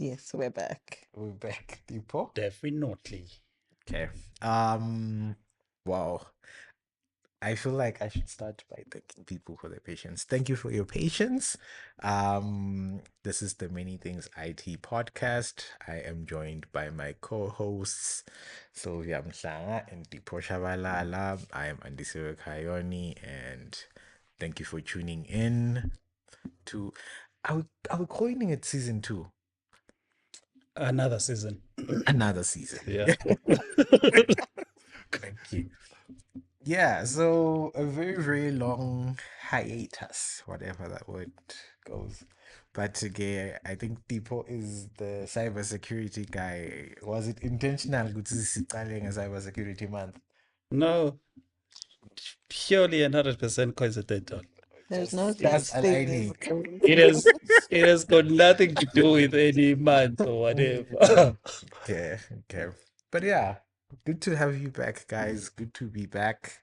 Yes, we're back. We're back, people. Definitely. Okay. Wow. I feel like I should start by thanking people for their patience. Thank you for your patience. This is the Many Things IT podcast. I am joined by my co-hosts Sylvia Mhlanga and Dipo Shabalala. I am Andisiwe Kayoni, and thank you for tuning in to. Are we calling it season 2? Another season. Another season. Yeah. Thank you. Yeah, so a very, very long hiatus, whatever that word goes. But again, I think Tipo is the cybersecurity guy. Was it intentional ukuthi siqale nge-cybersecurity month? No, purely 100% coincidental. There's no Just such thing as aligning. It has got nothing to do with any month or whatever. Okay, okay. But yeah, good to have you back, guys. Good to be back.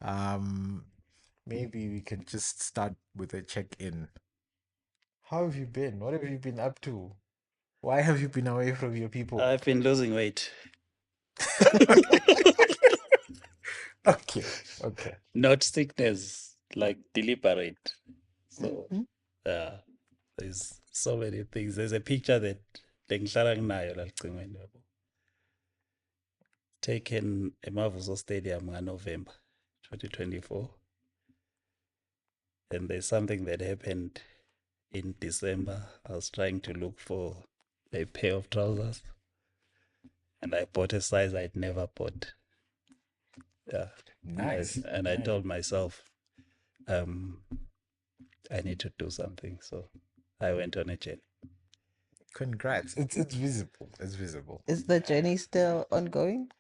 Um, maybe we can just start with a check-in. How have you been? What have you been up to? Why have you been away from your people? I've been losing weight. Okay, okay. Not sickness, like deliberate. So, Mhm. there's so many things. There's a picture that lengihlala nginayo la licingweni yabo. Taken eMavuso Stadium November 2024. And there's something that happened in December. I was trying to look for a pair of trousers and I bought a size I'd never bought. Yeah. Nice. And I told myself, I need to do something. So I went on a journey. Congrats. It's visible. It's visible. Is the journey still ongoing,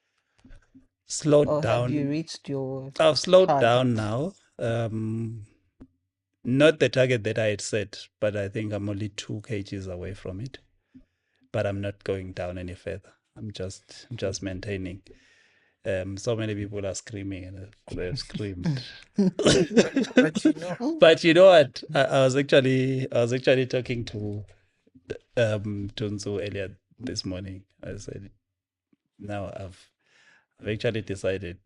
Slowed or have you down. reached your I've slowed target? down now. Not the target that I had set, but I think I'm only 2 kgs away from it. But I'm not going down any further. I'm just maintaining. So many people are screaming and they've screamed. But you know, But you know what? I was actually talking to Tunzu earlier this morning. I said, now I've actually decided.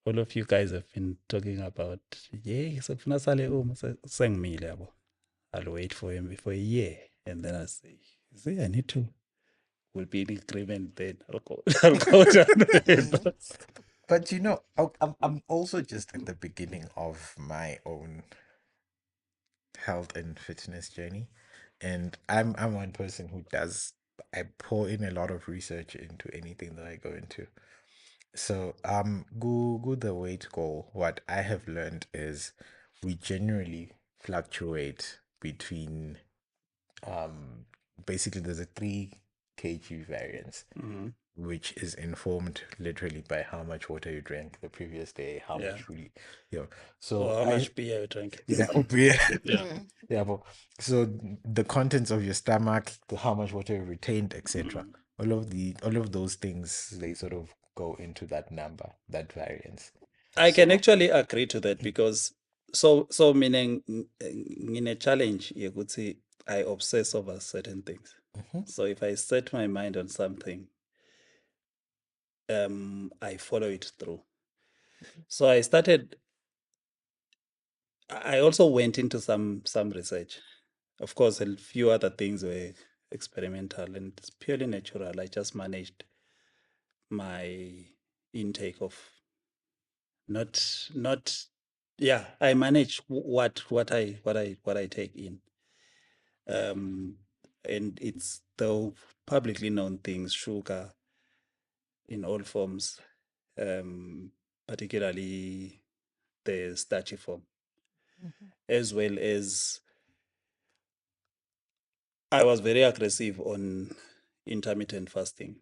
All of you guys have been talking about, yeah, sekufuna sale sengimile yabo. I'll wait for him for a year, and then I say, see, I need to. We'll be in agreement then. I'll go. I'll go down there. but you know, I'm also just at the beginning of my own health and fitness journey, and I'm one person who does. I pour in a lot of research into anything that I go into. So, go the weight goal. What I have learned is we generally fluctuate between basically there's a 3 kg variance, which is informed literally by how much water you drank the previous day, how Yeah. much food so Or how much beer you drink. yeah, beer. Yeah. Yeah, but so the contents of your stomach, how much water you retained, etc. All of those things, they sort of go into that number, that variance. I can actually agree to that because so meaning in a challenge, you could see I obsess over certain things. So if I set my mind on something, I follow it through. So I also went into some research. Of course, a few other things were experimental and it's purely natural. I just managed my intake of not yeah, I manage what I take in. And it's the publicly known things, sugar in all forms, particularly the starchy form, as well as I was very aggressive on intermittent fasting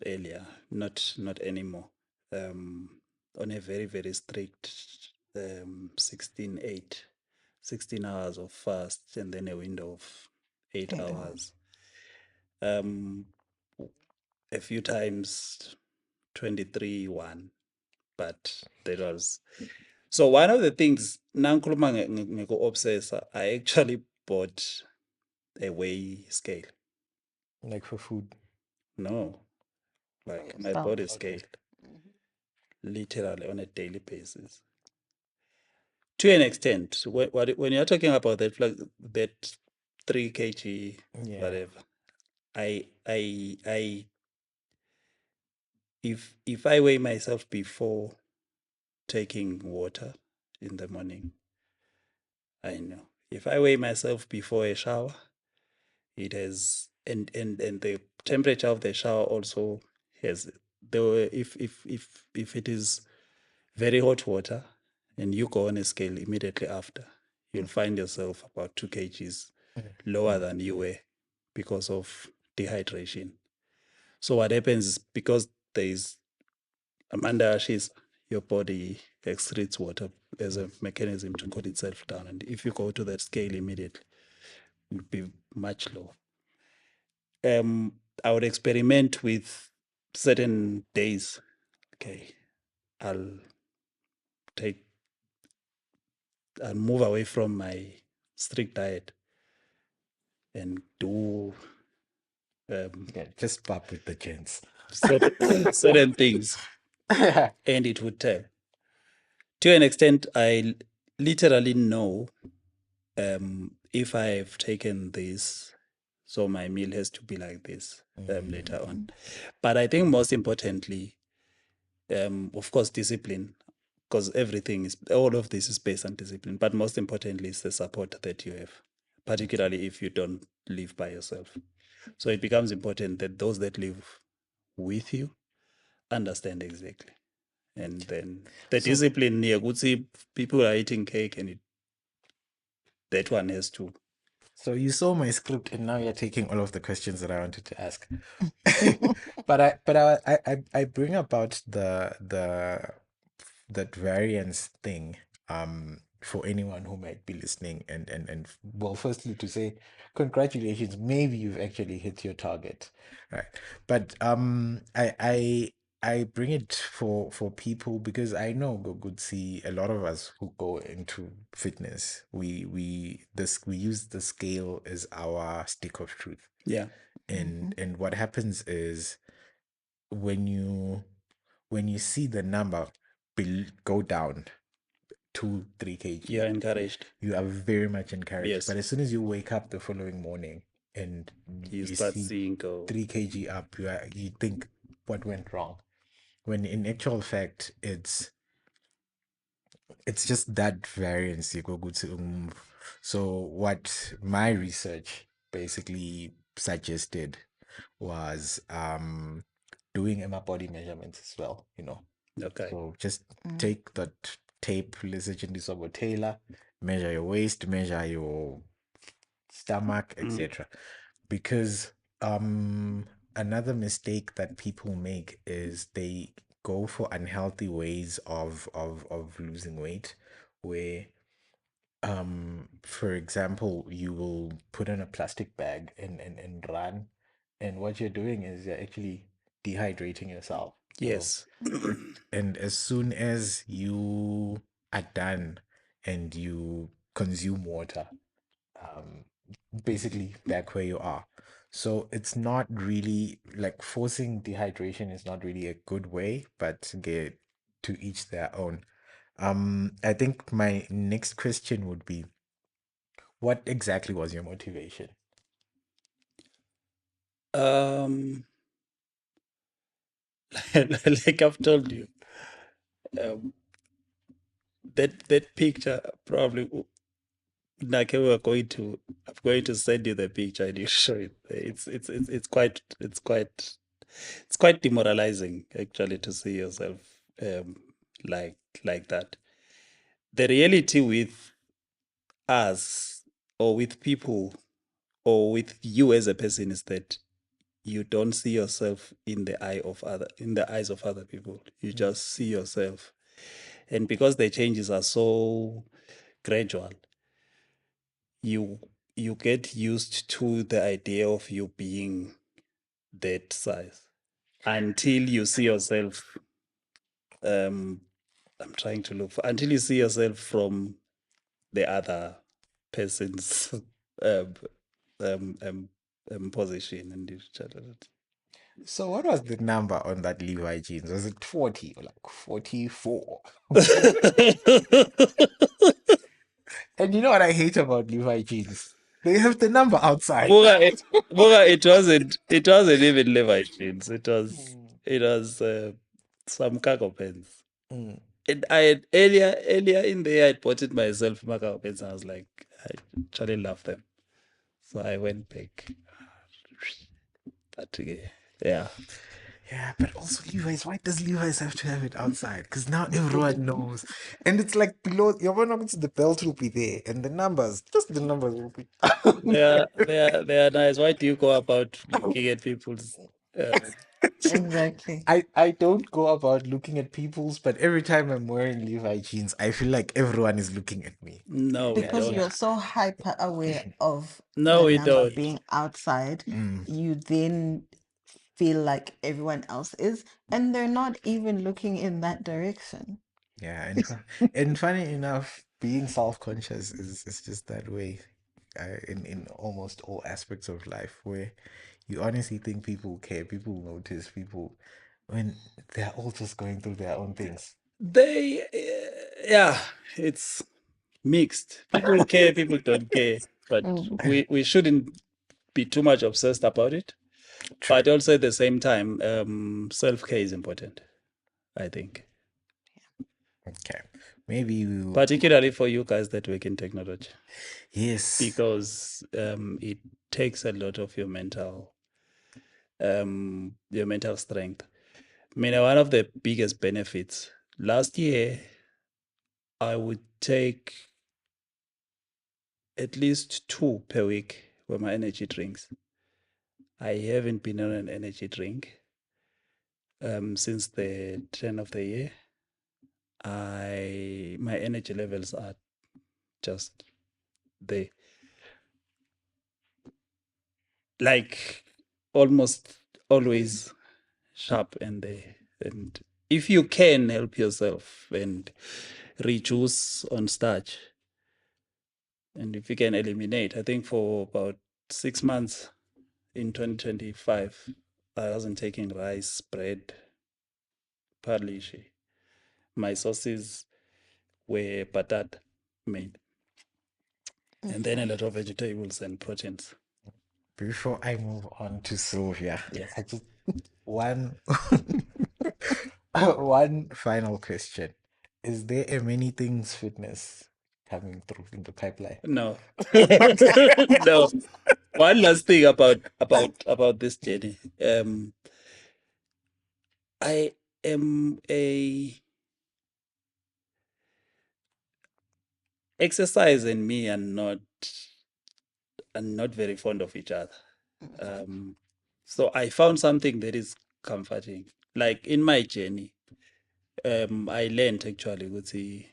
earlier, not anymore. On a very, very strict 16/8, 16 hours of fast and then a window of 8 8 hours. A few times 23/1, but that was so one of the things nangikhuluma ngeko obsessa, I actually bought a weigh scale Like for food. No, For like my yourself. body Okay. scale, Mhm. literally on a daily basis. To an extent, when you're talking about that 3 kg, Yeah. whatever, I if I weigh myself before taking water in the morning, I know. If I weigh myself before a shower, it has and the temperature of the shower also has the if it is very hot water and you go on a scale immediately after, you'll find yourself about 2 kgs lower than you were because of dehydration. So what happens is because there is under ashes, your body excretes water as a mechanism to cool itself down. And if you go to that scale immediately, you'll be much lower. I would experiment with certain days. Okay, I'll take I'll move away from my strict diet and do Yeah, just pop with the gents. certain things, and it would tell. To an extent, I literally know if I have taken this, so my meal has to be like this later on. But I think most importantly, of course, discipline, because all of this is based on discipline. But most importantly, is the support that you have, particularly if you don't live by yourself. So it becomes important that those that live with you understand exactly. And then the So discipline here, would see people are eating cake and that one has to. So you saw my script, and now you're taking all of the questions that I wanted to ask. But I bring about that variance thing for anyone who might be listening, and well, firstly to say congratulations, maybe you've actually hit your target, right? But I bring it for people because I know good see a lot of us who go into fitness. We use the scale as our stick of truth. Yeah. And what happens is when you see the number go down 2-3 kg, You're encouraged. you are very much encouraged. Yes. But as soon as you wake up the following morning and You you start see seeing go. 3 kg up, you think what went wrong, when in actual fact it's just that variance you go good to so what my research basically suggested was doing MR body measurements as well, Okay. so just take that tape lisetshenziswa Taylor, measure your waist, measure your stomach, etc. Because another mistake that people make is they go for unhealthy ways of losing weight, where for example, you will put in a plastic bag and run, and what you're doing is you're actually dehydrating yourself. So Yes. and as soon as you are done and you consume water, um, basically back where you are. So it's not really like forcing dehydration is not really a good way, but get to each their own. I think my next question would be, what exactly was your motivation? um, like I've told you, um, that picture probably. Like I'm going to send you the picture and you show it. It's quite demoralizing actually to see yourself um, like like that. The reality with us or with people or with you as a person is that you don't see yourself in the eyes of other people. You just see yourself. And because the changes are so gradual, you you get used to the idea of you being that size until you see yourself I'm trying to look for until you see yourself from the other person's um, position and you So what was the number on that Levi jeans? Was it 40 or like 44? And you know what I hate about Levi jeans? They have the number outside. It wasn't even Levi jeans. It was some cargo pants. Mm. And I had earlier in the year I bought it myself, my cargo pants. I was like, I actually love them. So I went back. But yeah. Yeah, but also Levi's. Why does Levi's have to have it outside? Because now everyone knows. And it's like below, you're not the belt will be there and the numbers, just the numbers will be. They are nice. Why do you go about looking at people's Exactly. I don't go about looking at people's, but every time I'm wearing Levi jeans, I feel like everyone is looking at me. No, we Because don't. you're so hyper aware of No, the we number don't. being outside, Mm. you then feel like everyone else is, and they're not even looking in that direction. Yeah, and funny enough, being self-conscious is just that way, in almost all aspects of life, where you honestly think people care, people notice, people when they're all just going through their own things. They, yeah, it's mixed. People care, people don't care, but we shouldn't be too much obsessed about it. True. But also at the same time, self-care is important, I think. Okay, maybe we'll. Particularly for you guys that work in technology, Yes. because it takes a lot of your mental strength. I mean, one of the biggest benefits last year, I would take at least 2 per week were my energy drinks. I haven't been on an energy drink since the turn of the year. My energy levels are just there, like almost always sharp and there. And if you can help yourself and reduce on starch, and if you can eliminate, I think for about 6 months in 2025, I wasn't taking rice, bread, parlish. My sources were batata made, and then a lot of vegetables and proteins. Before I move on to Sylvia, Yes. I just one one final question. Is there a many things fitness coming through in the pipeline? No. No. One last thing about this journey. I am exercise and me are not very fond of each other. So I found something that is comforting. Like in my journey, I learned actually with the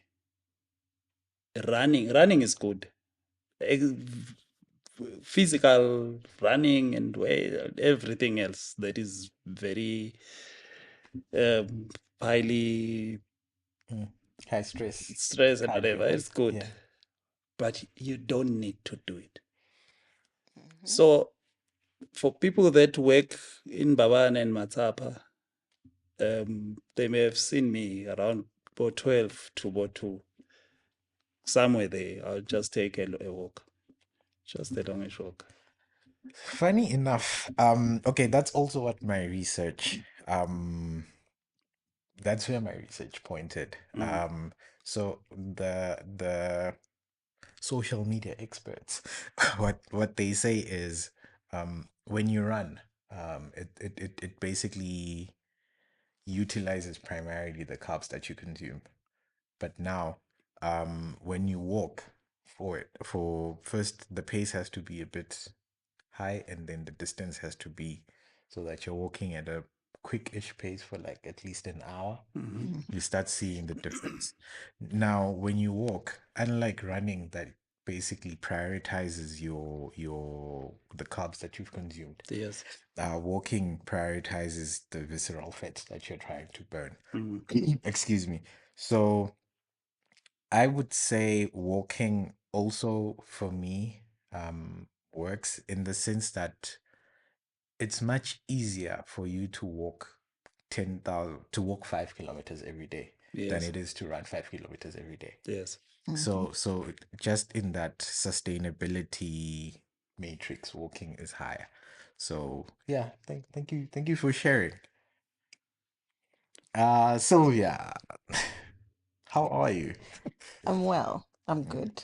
running is good. Physical running and everything else that is very highly High stress. stress and cardio. whatever, it's good. Yeah. But you don't need to do it. So for people that work in Baban and Matsapa, they may have seen me around about 12 to about 2. Somewhere there, I'll just take a walk. Just a longish walk. Funny enough, okay, that's also what my research, that's where my research pointed. So the social media experts, what they say is, when you run, it basically utilizes primarily the carbs that you consume. But now, when you walk for first, the pace has to be a bit high, and then the distance has to be so that you're walking at a quick-ish pace for like at least an hour. You start seeing the difference. Now, when you walk, unlike running that basically prioritizes the carbs that you've consumed, Yes. walking prioritizes the visceral fat that you're trying to burn. Excuse me. So I would say walking also for me works in the sense that it's much easier for you to walk 5 kilometers every day than Yes. it is to run 5 kilometers every day. Yes. Mhm. So just in that sustainability matrix, walking is higher. So yeah, thank you for sharing. Sylvia, how are you? I'm well. I'm Mm, good.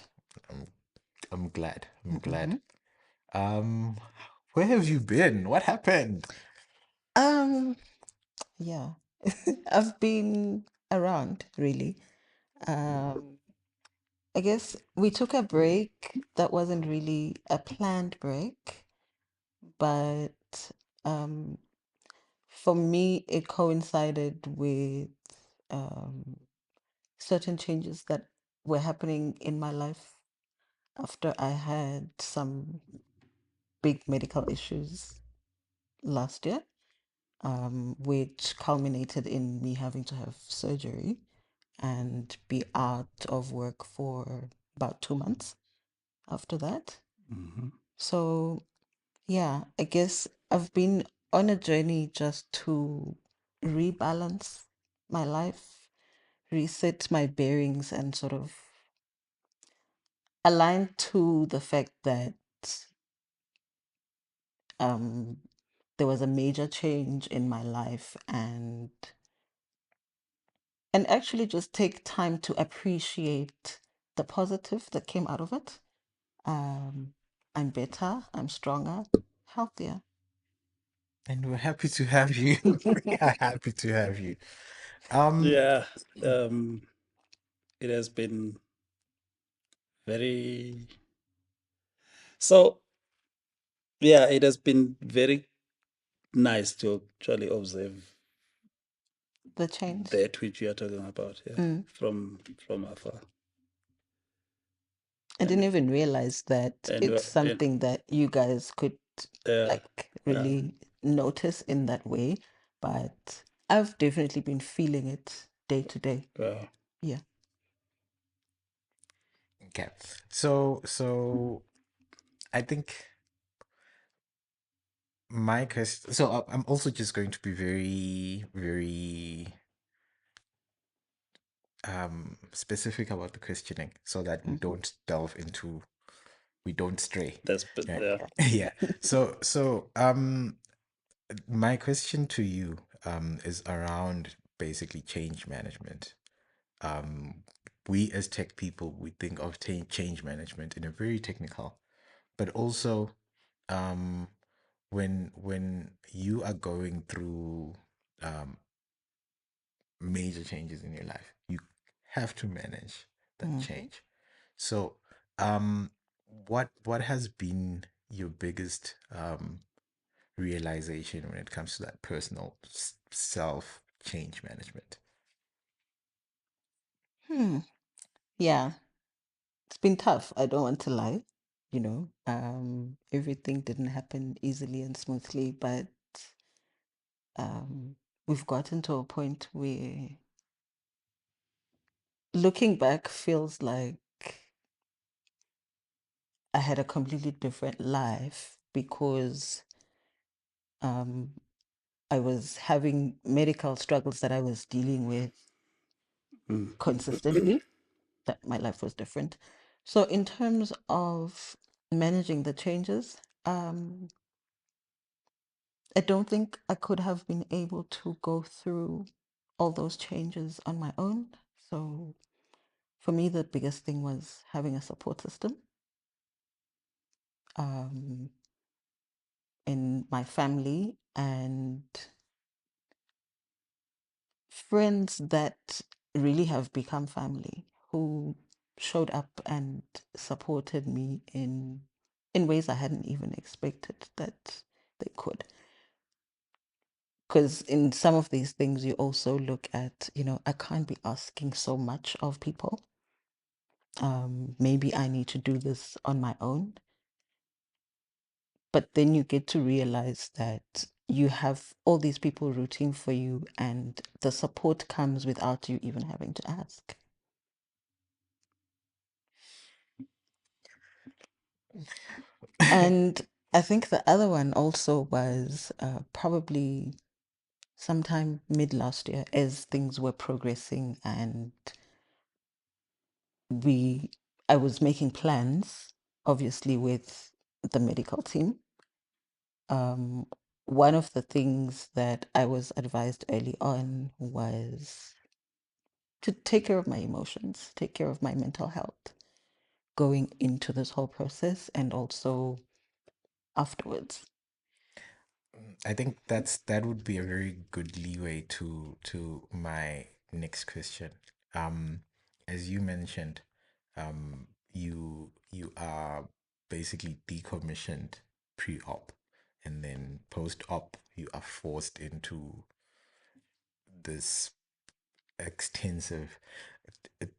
I'm I'm glad. I'm glad. Hmm. Um, where have you been? What happened? Um, yeah. I've been around really. Um, I guess we took a break that wasn't really a planned break, but um, for me, it coincided with um, certain changes that were happening in my life after I had some big medical issues last year, which culminated in me having to have surgery and be out of work for about 2 months after that. Hmm. So, yeah, I guess I've been on a journey just to rebalance my life, reset my bearings, and sort of align to the fact that um, there was a major change in my life, and actually just take time to appreciate the positive that came out of it. Um, I'm better, I'm stronger, healthier. And we're happy to have you. We are happy to have you. Um, Yeah. Um, it has been very so. Yeah, it has been very nice to actually observe The change. that which you are talking about. Yeah, Mm. from afar, I didn't and even realize that and it's and something that you guys could uh, like yeah, really notice in that way, but I've definitely been feeling it day to day. uh, Yeah. okay. So I think my question. So I'm also just going to be very specific about the questioning so that Mhm. we don't stray. that's but Right? yeah. Yeah. My question to you is around basically change management. Um, we as tech people, we think of change management in a very technical, but also um, when you are going through um, major changes in your life, you have to manage that Mhm. change. So, um, what has been your biggest realization when it comes to that personal self change management? Hmm. Yeah, it's been tough. I don't want to lie. Everything didn't happen easily and smoothly, but um, we've gotten to a point where looking back feels like I had a completely different life because um, I was having medical struggles that I was dealing with Mm. consistently, that my life was different. So, in terms of managing the changes, I don't think I could have been able to go through all those changes on my own. So, for me, the biggest thing was having a support system um, in my family and friends that really have become family who showed up and supported me in ways I hadn't even expected that they could. Because in some of these things, you also look at, I can't be asking so much of people. Maybe I need to do this on my own. But then you get to realize that you have all these people rooting for you, and the support comes without you even having to ask. And I think the other one also was probably sometime mid last year as things were progressing and I was making plans, obviously, with the medical team. One of the things that I was advised early on was to take care of my emotions, take care of my mental health going into this whole process and also afterwards. I think that would be a very good leeway to my next question. As you mentioned, you are basically decommissioned pre-op, and then post-op you are forced into this extensive.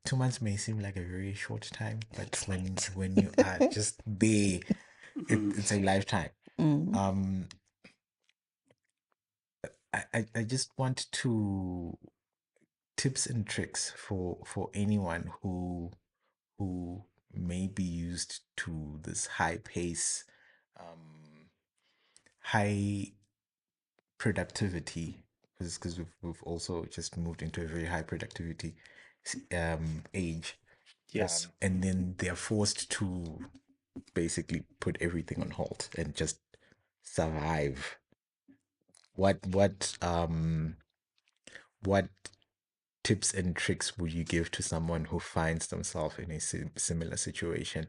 2 months may seem like a very short time, but It's when not. when you are just there, it's a lifetime. Mm. Um, I just want to tips and tricks for anyone who may be used to this high pace, high productivity, because we've also just moved into a very high productivity age, Yes. and then they're forced to basically put everything on hold and just survive. What tips and tricks would you give to someone who finds themselves in a similar situation,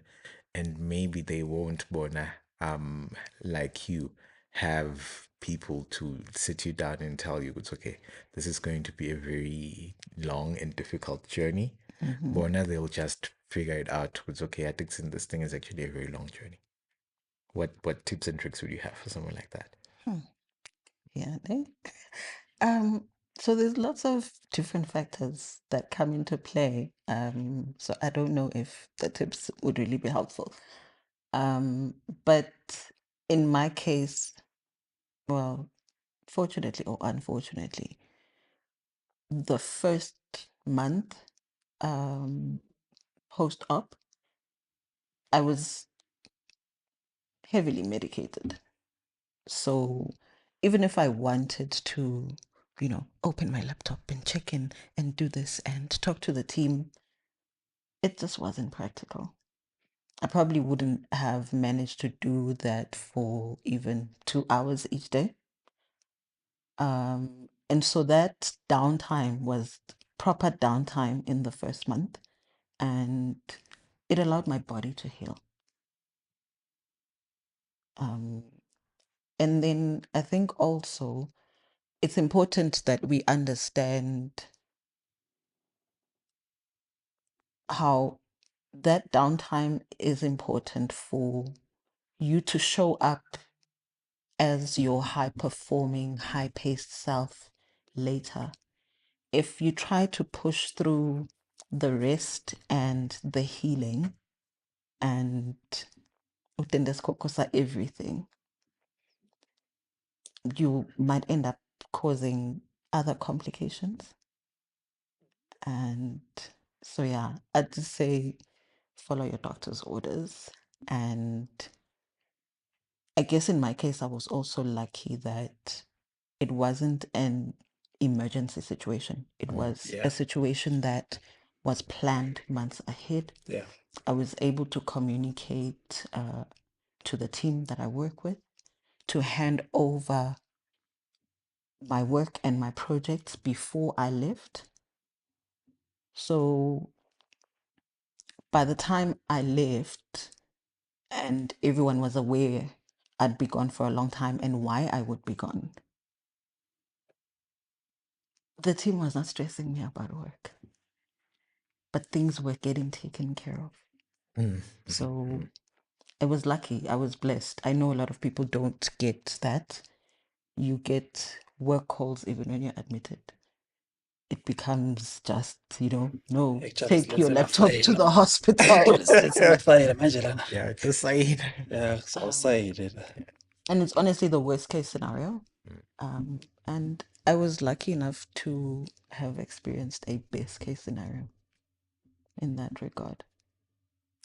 and maybe they won't wanna like you have people to sit you down and tell you it's okay, this is going to be a very long and difficult journey. Mm-hmm. Bona, they'll just figure it out. It's okay. I think this thing is actually a very long journey. What tips and tricks would you have for someone like that? Yeah. Um, so there's lots of different factors that come into play. So I don't know if the tips would really be helpful. But in my case, well, fortunately or unfortunately, the first month post-op, I was heavily medicated. So even if I wanted to, open my laptop and check in and do this and talk to the team, it just wasn't practical. I probably wouldn't have managed to do that for even 2 hours each day. And so that downtime was proper downtime in the first month, and it allowed my body to heal. Um, and then I think also it's important that we understand how that downtime is important for you to show up as your high performing, high paced self later. If you try to push through the rest and the healing and utendeskokosa everything, you might end up causing other complications. And so, yeah, I'd just say follow your doctor's orders. And I guess in my case, I was also lucky that it wasn't an emergency situation. It was Yeah. a situation that was planned months ahead. Yeah. I was able to communicate to the team that I work with to hand over my work and my projects before I left. So by the time I left and everyone was aware I'd be gone for a long time and why I would be gone, the team was not stressing me about work, but things were getting taken care of. So I was lucky. I was blessed. I know a lot of people don't get that. You get work calls even when you're admitted. It becomes just, no, Actually, take your silethe laptop to amafayela. the hospital. Actually, silethe amafayela manje lana. Yeah, just saying. Yeah, sawusayile la. And it's honestly the worst case scenario. And I was lucky enough to have experienced a best case scenario in that regard.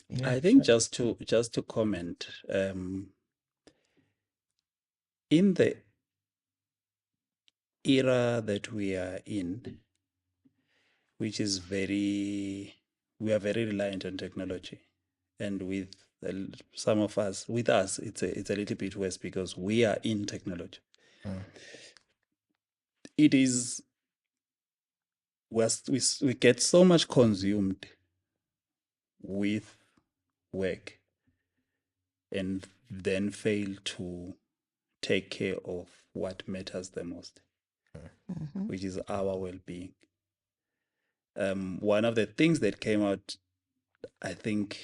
Yeah, I think just to comment, in the era that we are in, which is we are very reliant on technology, and with some of us, with us, it's a little bit worse because we are in technology. It is we get so much consumed with work and then fail to take care of what matters the most, which is our well-being. One of the things that came out, I think,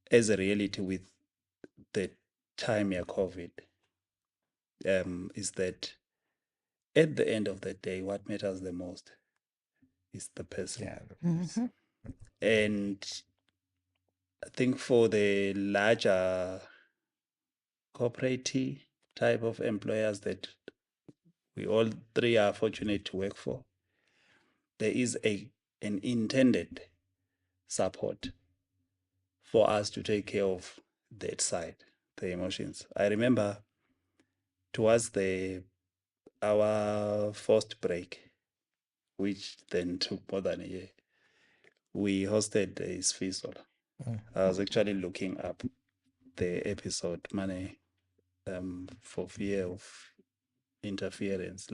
as a reality with the time of COVID, is that at the end of the day, what matters the most is the person. Yeah. And I think for the larger corporate type of employers that we all three are fortunate to work for, there is an intended support for us to take care of that side, the emotions. I remember towards our first break, which then took more than a year, we hosted a SFISOL. I was actually looking up the episode money for fear of interference.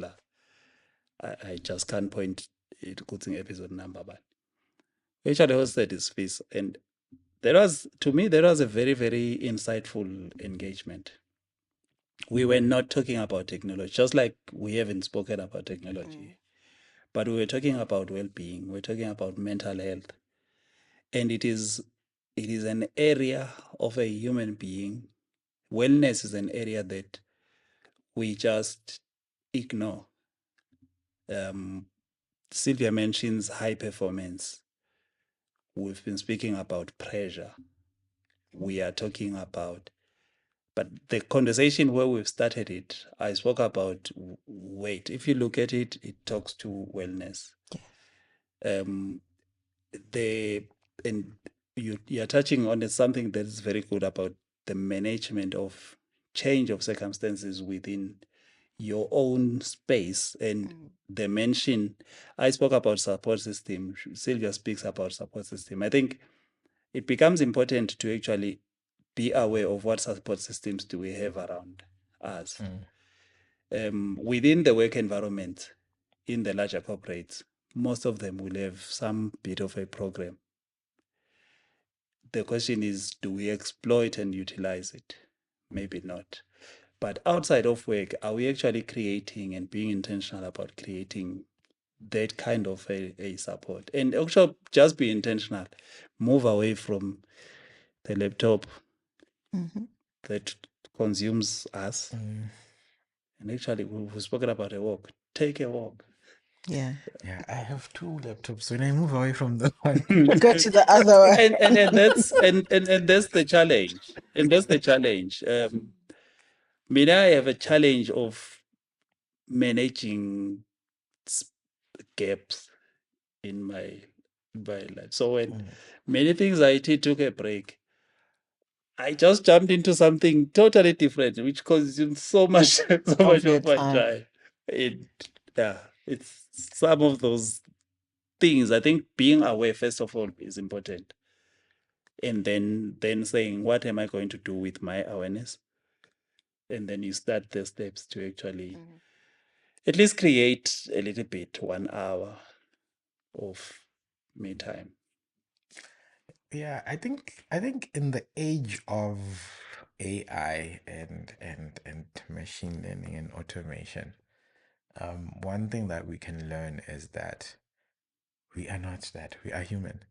I just can't point it putting episode number, but we actually hosted this piece, and there was, to me, there was a very, very insightful engagement. We were not talking about technology, just like we haven't spoken about technology, but we were talking about well-being. We're talking about mental health, and it is an area of a human being. Wellness is an area that we just ignore. Sylvia mentions high performance. We've been speaking about pressure. We are talking about, but the conversation where we've started it, I spoke about weight. If you look at it, it talks to wellness. And you're touching on something that is very good about the management of change of circumstances within your own space. And the mention, I spoke about support system. Sylvia speaks about support system. I think it becomes important to actually be aware of what support systems do we have around us. Within the work environment, in the larger corporates, most of them will have some bit of a program. The question is, do we exploit and utilize it? Maybe not. But outside of work, are we actually creating and being intentional about creating that kind of a support? And also just be intentional. Move away from the laptop that consumes us. And actually, we've spoken about a walk. Take a walk. Yeah. Yeah, I have two laptops. When I move away from the one, Go to the other one. and that's the challenge. And that's the challenge. Mina, I have a challenge of managing gaps in my life. So when ManyThingsIT took a break, I just jumped into something totally different, which consumed so much, so much Your of my time. time. Yeah, it's some of those things. I think being aware, first of all, is important, and then saying, what am I going to do with my awareness? And then you start the steps to actually at least create a little bit 1 hour of me time. yeah, I think in the age of AI and machine learning and automation, one thing that we can learn is that we are not that. We are human.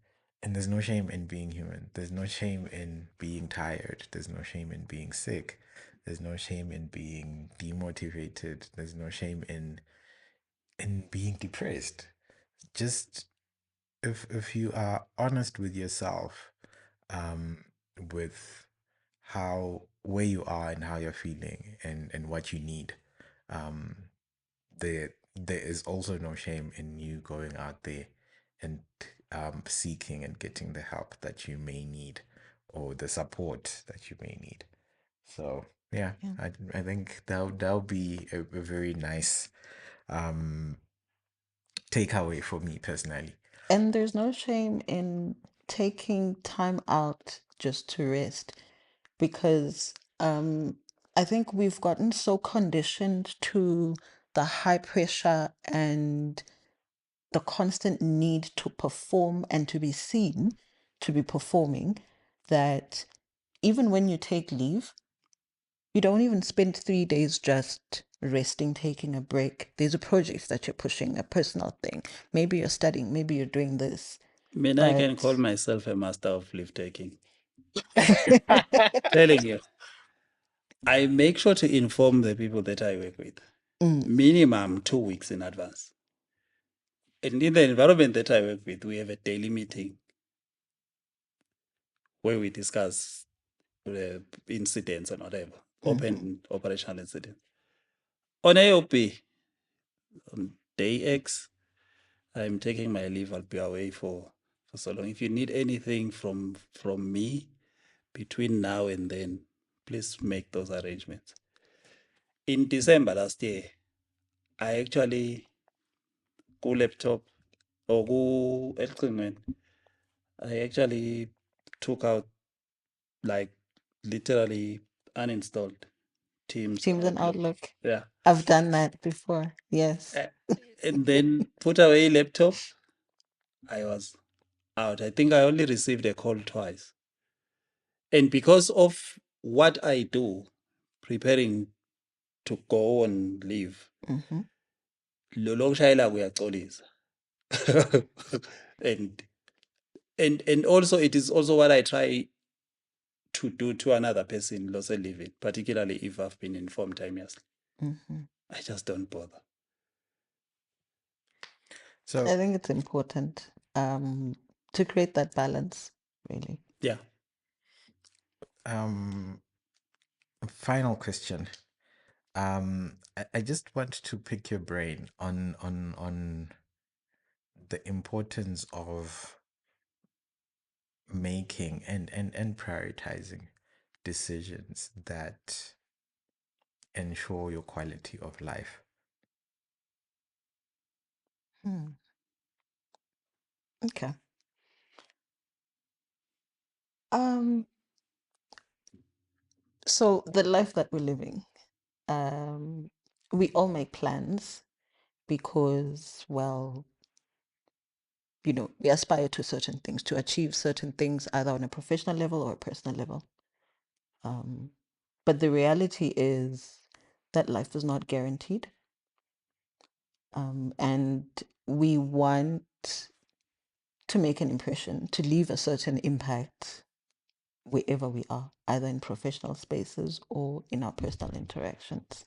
And there's no shame in being human. There's no shame in being tired. There's no shame in being sick. There's no shame in being demotivated. There's no shame in being depressed. Just if you are honest with yourself, um, with how where you are and how you're feeling and what you need, um, there is also no shame in you going out there and seeking and getting the help that you may need or the support that you may need. So Yeah, Yeah. I think that'll be a very nice um takeaway for me personally. And there's no shame in taking time out just to rest because I think we've gotten so conditioned to the high pressure and the constant need to perform and to be seen to be performing that even when you take leave, you don't even spend 3 days just resting, taking a break. There's a project that you're pushing, a personal thing. Maybe you're studying, maybe you're doing this. I mean, I can call But myself a master of leave taking. Telling you, I make sure to inform the people that I work with mm, minimum 2 weeks in advance. And in the environment that I work with, we have a daily meeting where we discuss incidents and whatever, mhm, open operational incidents. On AOP, on day X, I'm taking my leave. I'll be away for so long. If you need anything from me between now and then, please make those arrangements. In December last year, I actually go laptop or go electronic. I actually took out, like, literally uninstalled Teams, Teams and Outlook. Outlook. Yeah. I've done that before. Yes. And then put away laptop. I was out. I think I only received a call twice. And because of what I do, preparing to go on leave, Mm-hmm. lo kushayela kuyacolisa. and and also it is also what I try to do to another person lost a living, particularly if I've been informed timeously. Mm-hmm. I just don't bother. So I think it's important to create that balance, really. Yeah. um final question. I just want to pick your brain on the importance of making and prioritizing decisions that ensure your quality of life. Hmm. Okay. Um, so the life that we're living, um, we all make plans because, well, we aspire to certain things, to achieve certain things, either on a professional level or a personal level. Um, but the reality is that life is not guaranteed. And we want to make an impression, to leave a certain impact wherever we are, either in professional spaces or in our personal interactions.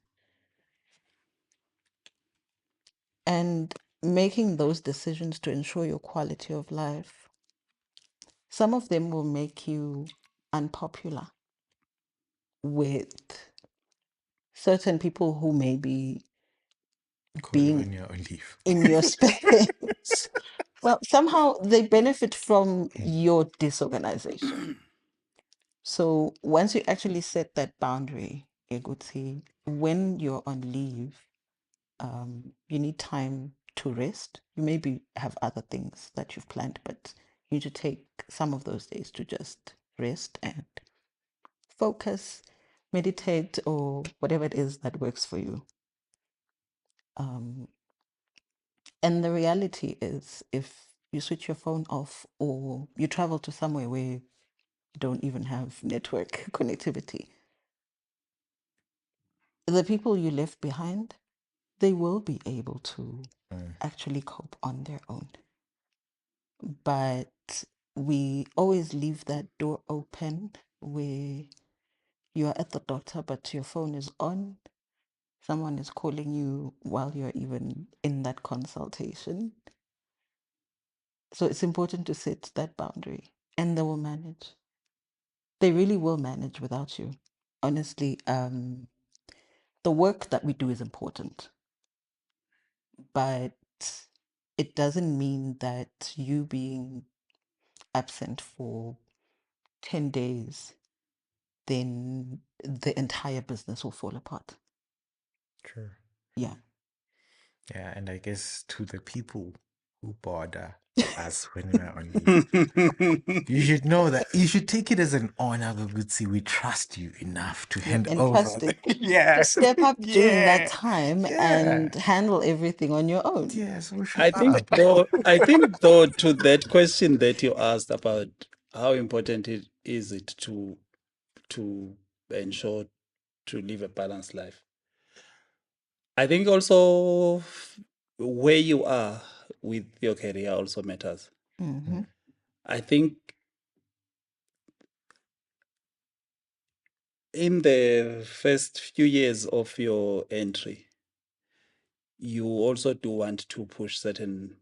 And making those decisions to ensure your quality of life, some of them will make you unpopular with certain people who may be Call you being on your own leave. in your space. Well, somehow they benefit from your disorganization. So once you actually set that boundary, Eguti, when you're on leave, you need time to rest. You maybe have other things that you've planned, but you need to take some of those days to just rest and focus, meditate, or whatever it is that works for you. Um, and the reality is, if you switch your phone off or you travel to somewhere where you don't even have network connectivity, the people you left behind, they will be able to Mm. actually cope on their own. But we always leave that door open where you're at the doctor, but your phone is on. Someone is calling you while you're even in that consultation. So it's important to set that boundary, and they will manage. They really will manage without you. Honestly, the work that we do is important, but it doesn't mean that you being absent for 10 days then the entire business will fall apart. Sure. Yeah. Yeah, and I guess to the people who bother us when we are on leave, you should know that you should take it as an honor, Gugutsi. We trust you enough to You're hand over. entrusted Yeah, to step up during that yeah, time yeah, and handle everything on your own. yeah. So show I think up. though to that question that you asked about how important it is it to ensure to live a balanced life. I think also where you are with your career also matters. Mm-hmm. I think in the first few years of your entry, you also do want to push certain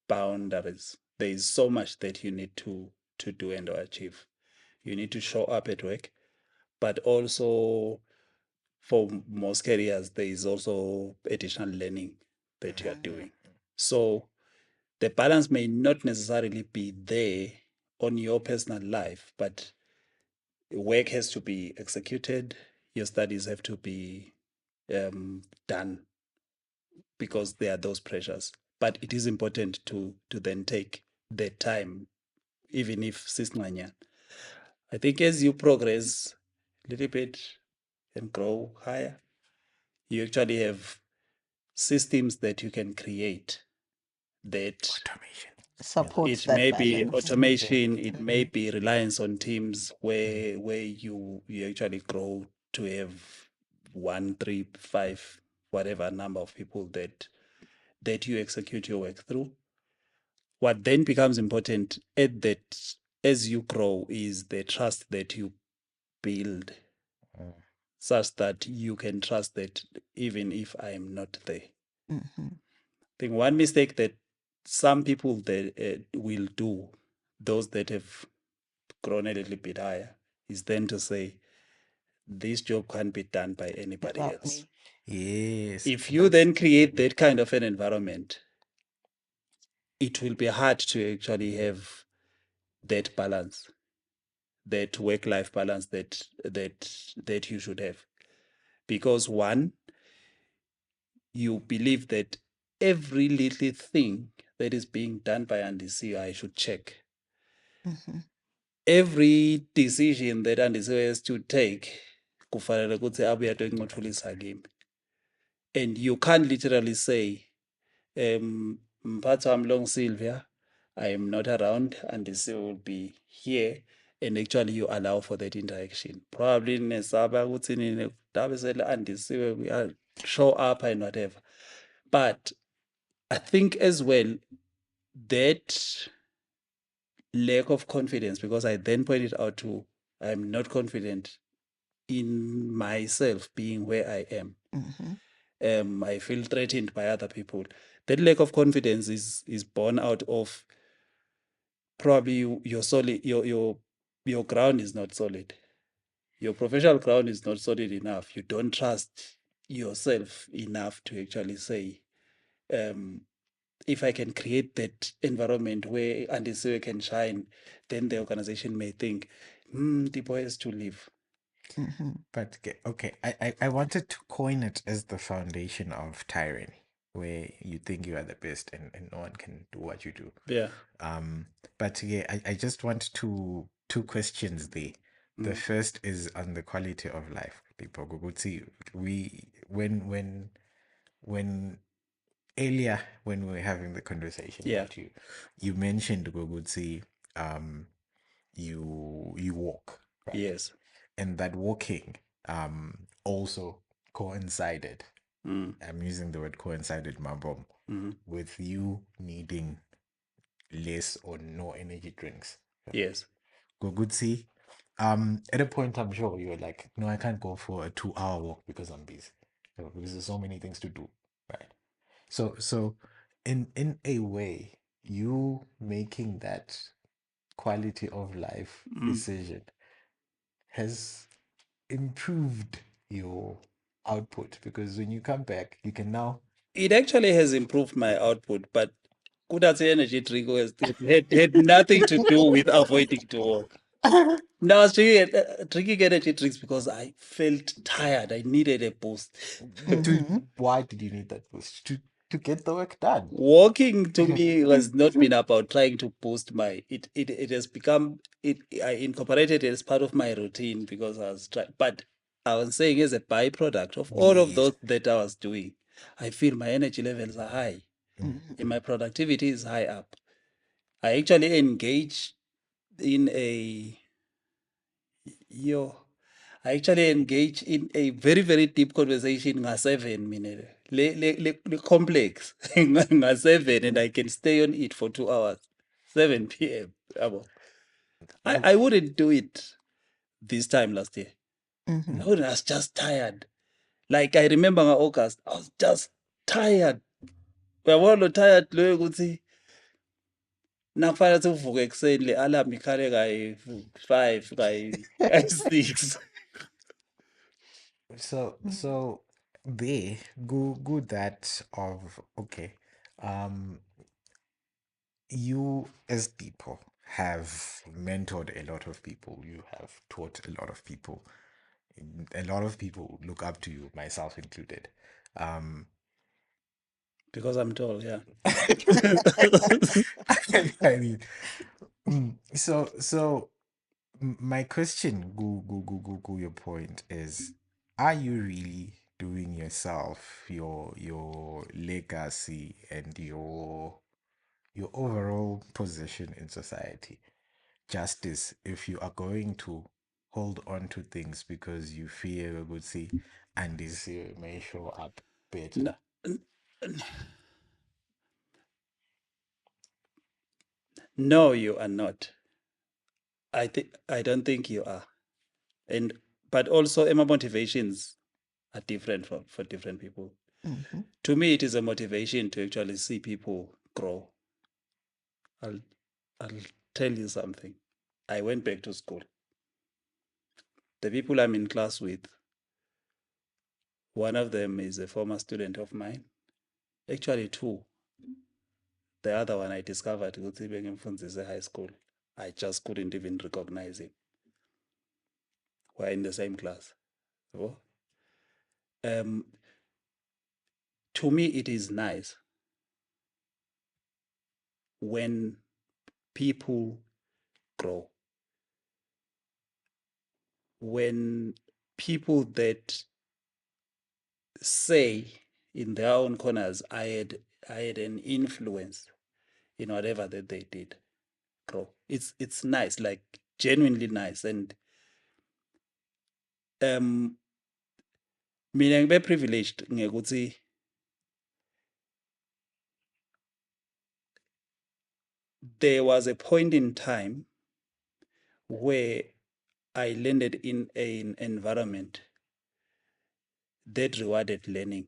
boundaries. There is so much that you need to do and achieve. You need to show up at work, but also for most careers, there is also additional learning that you are doing. So the balance may not necessarily be there on your personal life, but work has to be executed. Your studies have to be done because there are those pressures. But it is important to then take the time, even if Sisnanya. I think as you progress a little bit and grow higher, you actually have systems that you can create that Automation. Yeah. Supports it that may be balance. automation, it may be reliance on teams where you actually grow to have 1, 3, 5, whatever number of people that you execute your work through. What then becomes important at that as you grow is the trust that you build, Mm. such that you can trust that even if I am not there. Mm-hmm. I think one mistake that some people that will do, those that have grown a little bit higher, is then to say this job can't be done by anybody Without else. me. Yes. If you then create that kind of an environment, it will be hard to actually have that balance, that work-life balance that you should have, because one, you believe that every little thing that is being done by Andisiwa, I should check. Mm-hmm. Every decision that Andisiwa has to take, kufanele ukuthi abuye ayokuncothulisa kimi. And you can't literally say, Mphathi wami Long Sylvia, I am not around, Andisiwa will be here, and actually you allow for that interaction. Probably nesaba ukuthi nini dabe sele Andisiwe we show up and whatever. But I think as well that lack of confidence, because I then pointed out to I'm not confident in myself being where I am. Mm-hmm. I feel threatened by other people. That lack of confidence is born out of probably your solid your ground is not solid. Your professional ground is not solid enough. You don't trust yourself enough to actually say, if I can create that environment where Andisiwe can shine, then the organization may think, the boy has to leave. Mm-hmm. But okay, I wanted to coin it as the foundation of tyranny, where you think you are the best and no one can do what you do. Yeah. But yeah, I just want two questions there. The first is on the quality of life. We when earlier when we were having the conversation Yeah. about you mentioned Gogutsi, you walk, right? Yes. And that walking also coincided. I'm using the word coincided, Mabom, with you needing less or no energy drinks. Yes. Gogutsi, at a point I'm sure you were like, no, I can't go for a 2 hour walk because I'm busy. Because there's so many things to do, right? So in a way, you making that quality of life decision has improved your output because when you come back, you can now. It actually has improved my output, but Kudat's energy drink had nothing to do with avoiding to walk. No, I was drinking energy drinks because I felt tired. I needed a boost. Mm-hmm. Why did you need that boost? To get the work done. Walking to me has not been about trying to boost my it has become it I incorporated it as part of my routine because I was trying, but I was saying as a byproduct of all of Yes. those that I was doing, I feel my energy levels are high and my productivity is high up. I actually engage in a yo I actually engage in a very, very deep conversation nga-7 minute. Le complex nga-7 and I can stay on it for 2 hours. 7 p.m. Yabo. I That's wouldn't do it this time last year. Mm-hmm. I was just tired. Like I remember in August, I was just tired. Uyabona lo tired loyo ukuthi nakufanele ukuthi uvuke ekuseni le alarm ikhale kayi-5 kayi-6. so there go that of okay. Um you as people have mentored a lot of people. You have taught a lot of people. A lot of people look up to you, myself included. Um Because I'm tall, yeah. I mean, so my question, go, your point is, are you really doing yourself, your legacy, and your overall position in society justice if you are going to hold on to things because you fear would see and this may show up better? No, n- no, you are not. I don't think you are. And but also my motivations are different for different people. Mm-hmm. To me, it is a motivation to actually see people grow. I'll I'll tell you something. I went back to school. The people I'm in class with, one of them is a former student of mine. Actually, two. The other one I discovered ukuthi bengimfundise high school. I just couldn't even recognize him. We're in the same class. So, to me, it is nice when people grow, when people that say in their own corners, I had an influence in whatever that they did grow. It's nice, like genuinely nice. And mina ngibe privileged ngekuthi there was a point in time where I landed in an environment that rewarded learning.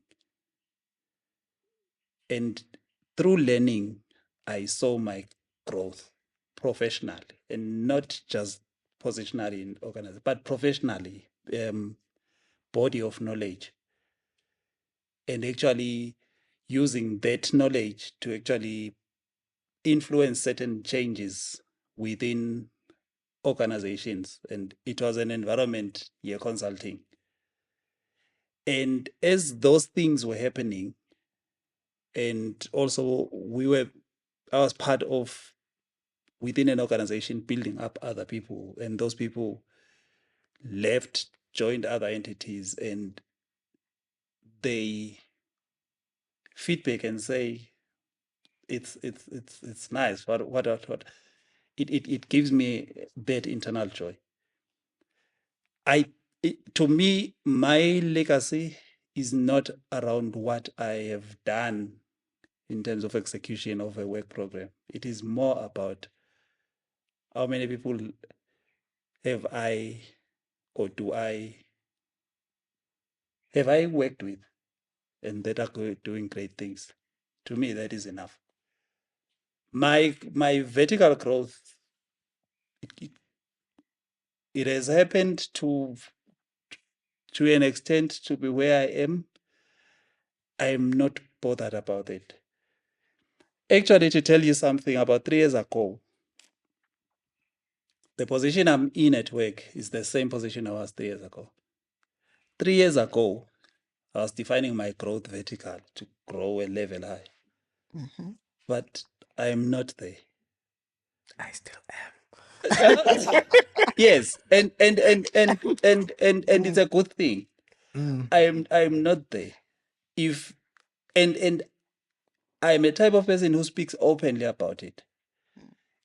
And through learning, I saw my growth professionally and not just positionally in organization, but professionally, body of knowledge, and actually using that knowledge to actually influence certain changes within organizations. And it was an environment year consulting. And as those things were happening, and also I was part of within an organization building up other people, and those people left, joined other entities, and they feedback and say it's nice. What it gives me that internal joy. To me, my legacy is not around what I have done in terms of execution of a work program. It is more about how many people have I or do I have I worked with and that are doing great things. To me, that is enough. My vertical growth, it, it has happened to an extent to be where I am. I am not bothered about it. Actually, to tell you something, about 3 years ago, the position I'm in at work is the same position I was 3 years ago. 3 years ago, I was defining my growth vertical to grow a level high, Mhm. but I'm not there. I still am. Yes, and it's a good thing. Mm. I'm not there. If and I'm a type of person who speaks openly about it.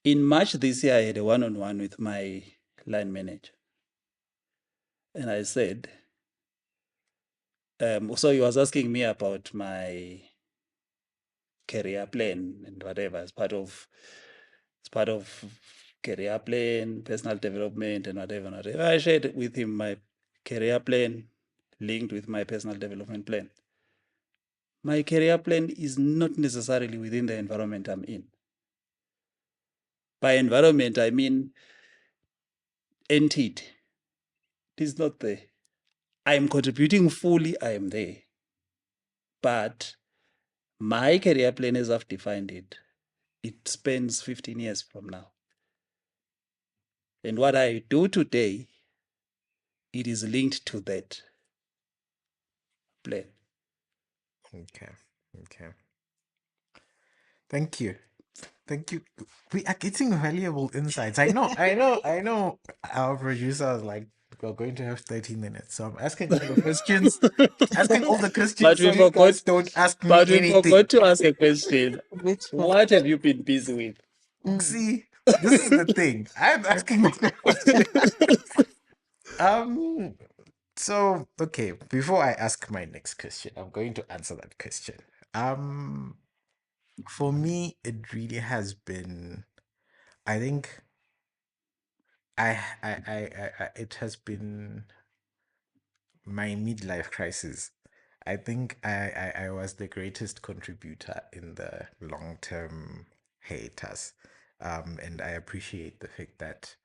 In March this year, I had a one-on-one with my line manager, and I said, so he was asking me about my career plan and whatever as part of career plan, personal development, and whatever, and whatever. I shared with him my career plan linked with my personal development plan. My career plan is not necessarily within the environment I'm in. By environment, I mean Mtit. It is not there. I am contributing fully, I am there. But my career plan, as I've defined it, it spans 15 years from now. And what I do today, it is linked to that plan. Okay. Okay. Thank you. Thank you. We are getting valuable insights. I know. Our producer was like, we're going to have 30 minutes. So I'm asking all the questions. Asking all the questions But so we you guys forgot. don't ask me But we anything. forgot to ask a question. Which one? What have you been busy with? Mm. See, this is the thing. I'm asking the question. Um, so okay, before I ask my next question, I'm going to answer that question. Um, for me, it really has been, I think it has been my midlife crisis. I think I was the greatest contributor in the long-term hiatus. And I appreciate the fact that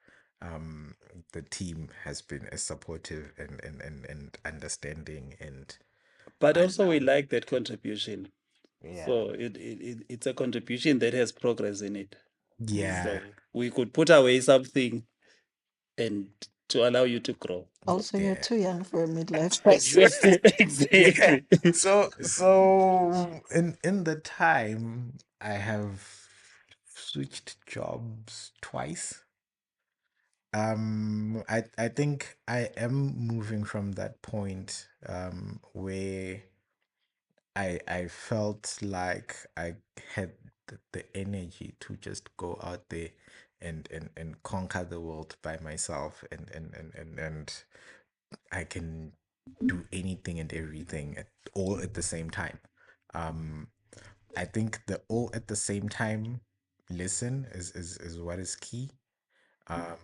the team has been as supportive and understanding But and also, we like that contribution. yeah. So it's a contribution that has progress in it. Yeah. So we could put away something and to allow you to grow. Also, you're Yeah. too young for a midlife crisis. Yeah. Exactly. So in the time I have switched jobs twice. I think I am moving from that point where I felt like I had the energy to just go out there and conquer the world by myself and I can do anything and everything all at the same time. Um, I think the all at the same time listen is what is key. Um,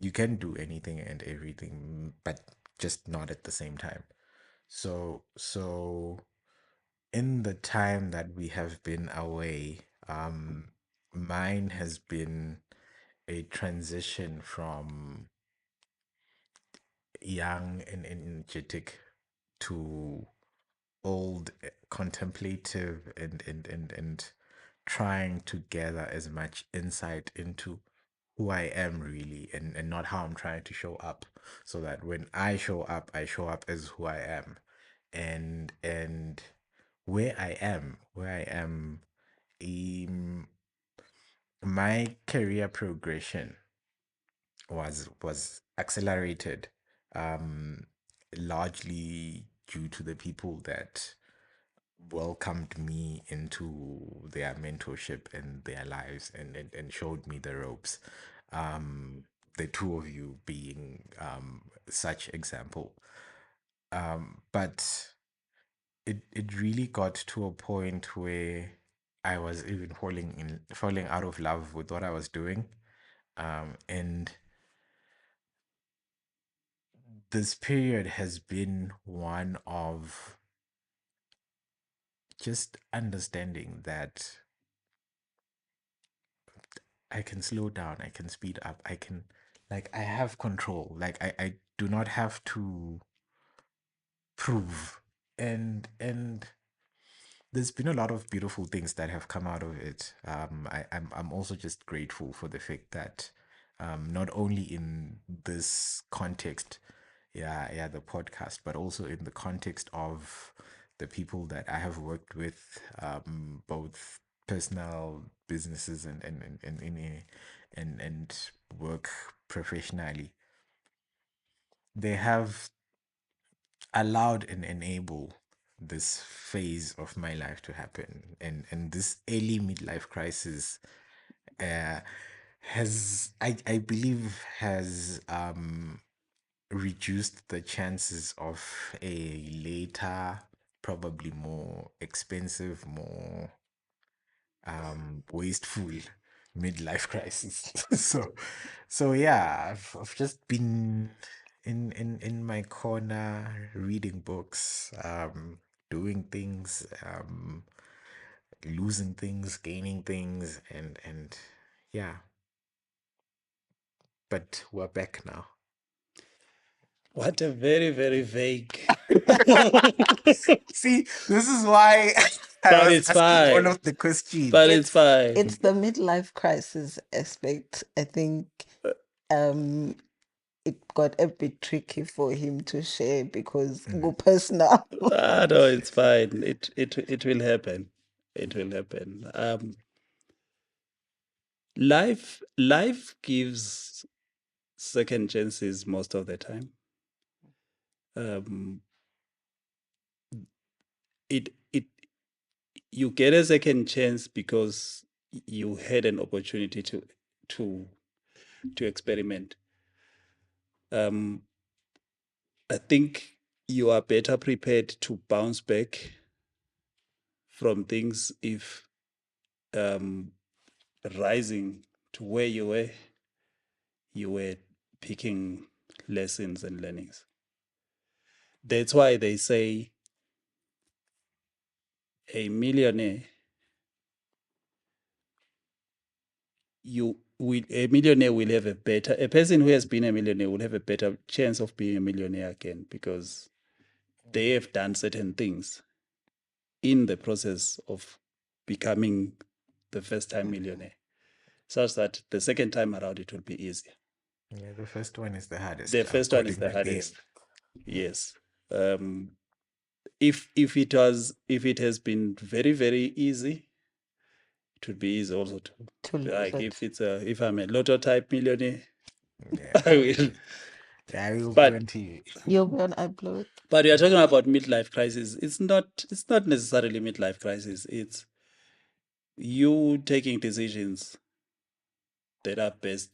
you can do anything and everything, but just not at the same time. So in the time that we have been away, mine has been a transition from young and energetic to old, contemplative and trying to gather as much insight into who I am really and not how I'm trying to show up so that when I show up as who I am and where I am um, my career progression was accelerated um largely due to the people that welcomed me into their mentorship and their lives and showed me the ropes. The two of you being such example. But it really got to a point where I was even falling out of love with what I was doing. And this period has been one of just understanding that I can slow down, I can speed up, I can like I have control. Like I do not have to prove. And there's been a lot of beautiful things that have come out of it. I'm also just grateful for the fact that not only in this context, yeah, the podcast, but also in the context of the people that I have worked with, both personal businesses and work professionally. They have allowed and enable this phase of my life to happen, and this early midlife crisis uh, I believe has reduced the chances of a later, probably more expensive, more wasteful midlife crisis. So yeah, I've just been in my corner reading books, doing things, losing things, gaining things, and yeah, but we're back now. What a very, very vague. See, this is why I But was it's asking all fine. of the But questions. it's It's fine. it's the midlife crisis aspect. I think um it got a bit tricky for him to share because go personal. Ah, no, it's fine. It will happen. It will happen. Life gives second chances most of the time. Um, it you get a second chance because you had an opportunity to to experiment. Um, I think you are better prepared to bounce back from things if um, rising to where you were picking lessons and learnings. That's why they say a millionaire, a millionaire will have a person who has been a millionaire will have a better chance of being a millionaire again because they have done certain things in the process of becoming the first time millionaire, such that the second time around it will be easier. Yeah, the first one is the The hardest, first one is according the to them. hardest. Yes. Um, if it has been very, very easy, it would be easy also to To lose like it. if I'm a lotto type millionaire, Yeah, I will. yeah, I will But guarantee. You'll be on upload. we are talking about midlife crisis. It's not necessarily midlife crisis. It's you taking decisions that are best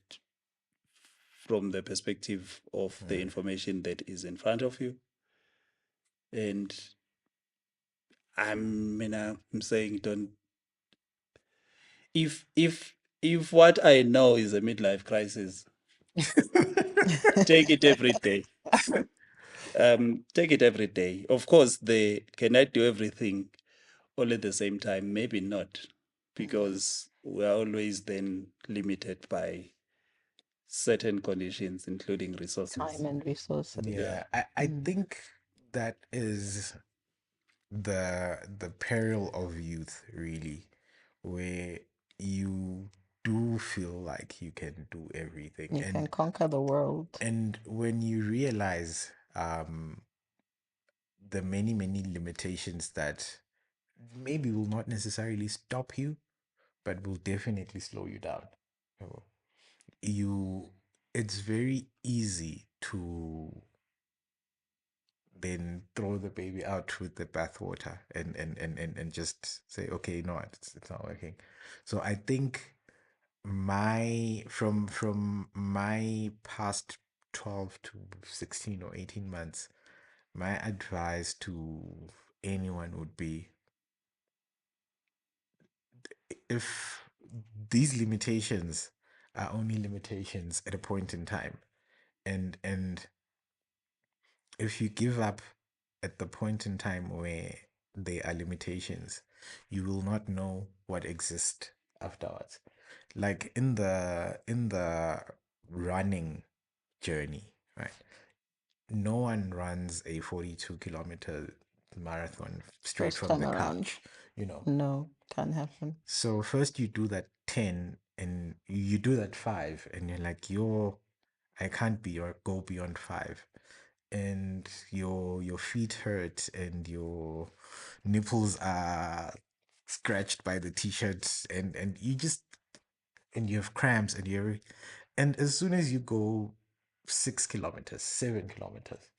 from the perspective of the information that is in front of you. And I'm saying don't if what I know is a midlife crisis, take it every day. Take it every day. Of course, they can I do everything all at the same time? Maybe not, because we are always then limited by certain conditions, including resources. Time and resources. Yeah. Yeah, I think that is the peril of youth, really, where you do feel like you can do everything, You can conquer the world. and when you realize the many limitations that maybe will not necessarily stop you, but will definitely slow you down. So you, it's very easy to then throw the baby out with the bathwater and just say, okay, no, it's not working. So I think from my past 12 to 16 or 18 months, my advice to anyone would be, if these limitations are only limitations at a point in time, and if you give up at the point in time where there are limitations, you will not know what exists afterwards. Like in the running journey, right? No one runs a 42-kilometer marathon straight First from time the around. couch, you know. No, can't happen. So first you do that 10 and you do that 5, and you're like, yo, I can't be or go beyond 5, and your feet hurt and your nipples are scratched by the t-shirts, and you just, and you have cramps, and as soon as you go 6 kilometers, 7 kilometers,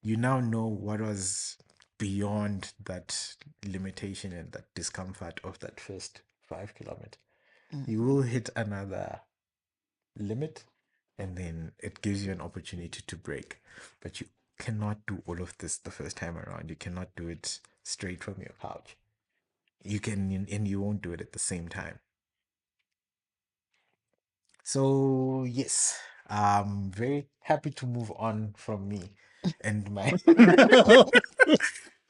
you now know what was beyond that limitation and that discomfort of that first 5 kilometers. You will hit another limit, and then it gives you an opportunity to break. But you cannot do all of this the first time around. You cannot do it straight from your couch. You can, and you won't do it at the same time. So yes, I'm very happy to move on from me and my.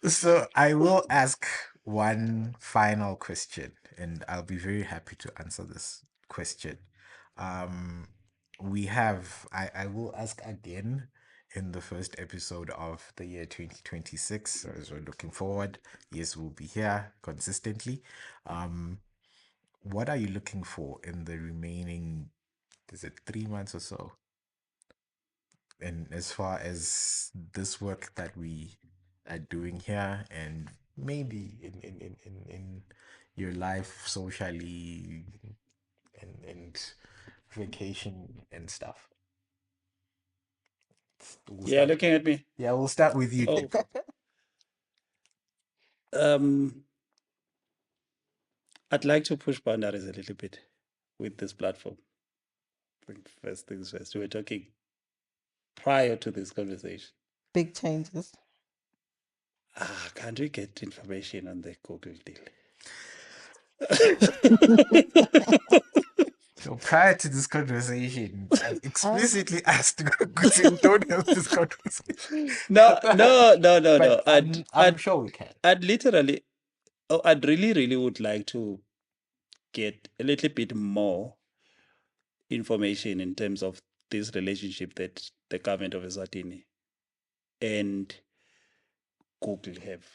So I will ask one final question, and I'll be very happy to answer this question. Um, I will ask again in the first episode of the year 2026. So as we're looking forward, yes, we'll be here consistently. Um, what are you looking for in the remaining, is it 3 months or so? And as far as this work that we are doing here, and maybe in your life socially, and vacation and stuff. We'll Yeah, start. looking at me. Yeah, we'll start with you, Oh, Tip. I'd like to push boundaries a little bit with this platform. First things first, we were talking prior to this conversation. Big changes. Can't we get information on the Google deal? So prior to this conversation, I Um, explicitly asked because we don't have this conversation. No. But I'm I'd sure we can. literally, I'd really would like to get a little bit more information in terms of this relationship that the government of Eswatini and Google have,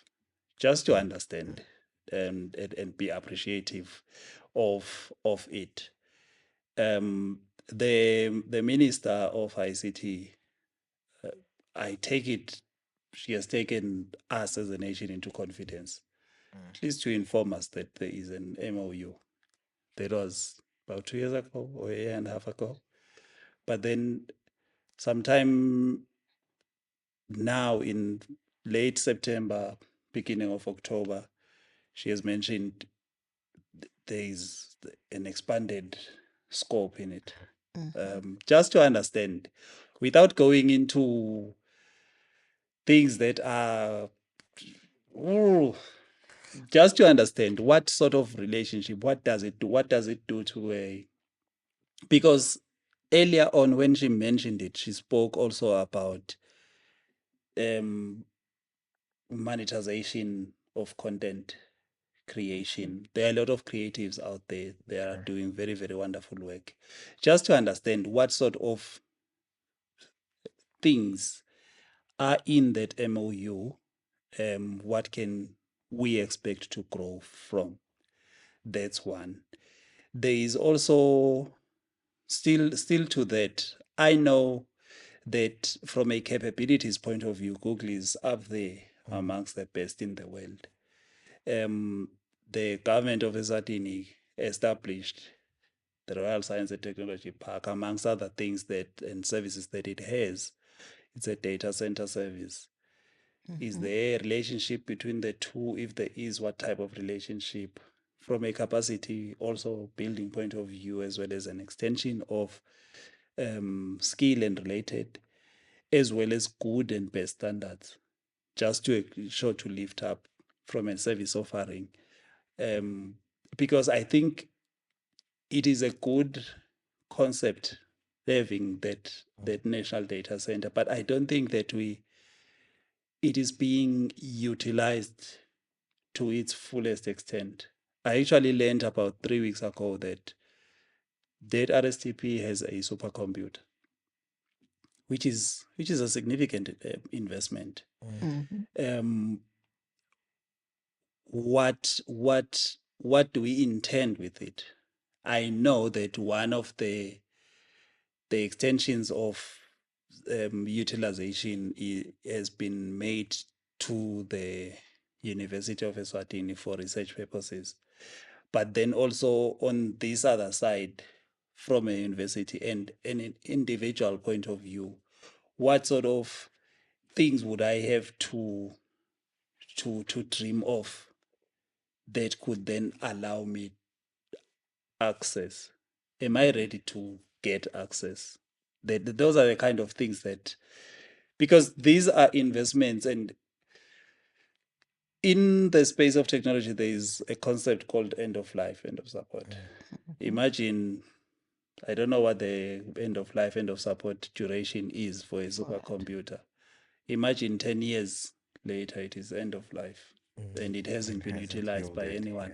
just to understand and be appreciative of it. The minister of ICT, I take it, she has taken us as a nation into confidence, at least to inform us that there is an MOU. That was about 2 years ago or a year and a half ago. But then sometime now in late September, beginning of October, she has mentioned there is an expanded scope in it. Just to understand, without going into things that are, just to understand what sort of relationship, what does it do? What does it do to a, because earlier on when she mentioned it, she spoke also about monetization of content creation. There are a lot of creatives out there. They are doing very wonderful work. Just to understand what sort of things are in that MOU, what can we expect to grow from? That's one. There is also still to that. I know that from a capabilities point of view, Google is up there amongst the best in the world. The government of Eswatini established the Royal Science and Technology Park, amongst other things that and services that it has. It's a data center service. Is there a relationship between the two? If there is, what type of relationship? From a capacity also building point of view, as well as an extension of skill and related, as well as good and best standards, just to show to lift up from a service offering. Because I think it is a good concept having that national data center, but I don't think that it is being utilized to its fullest extent. I actually learned about 3 weeks ago that RSTP has a supercomputer, which is a significant investment. What do we intend with it? I know that one of the extensions of utilization has been made to the University of Eswatini for research purposes. But then also on this other side, from a university and an individual point of view, what sort of things would I have to dream of that could then allow me access? Am I ready to get access? Those are the kind of things that, because these are investments, and in the space of technology, there is a concept called end of life, end of support. Imagine, I don't know what the end of life, end of support duration is for a For it. supercomputer. Imagine 10 years later, it is end of life and it hasn't It been hasn't utilized by yielded. anyone.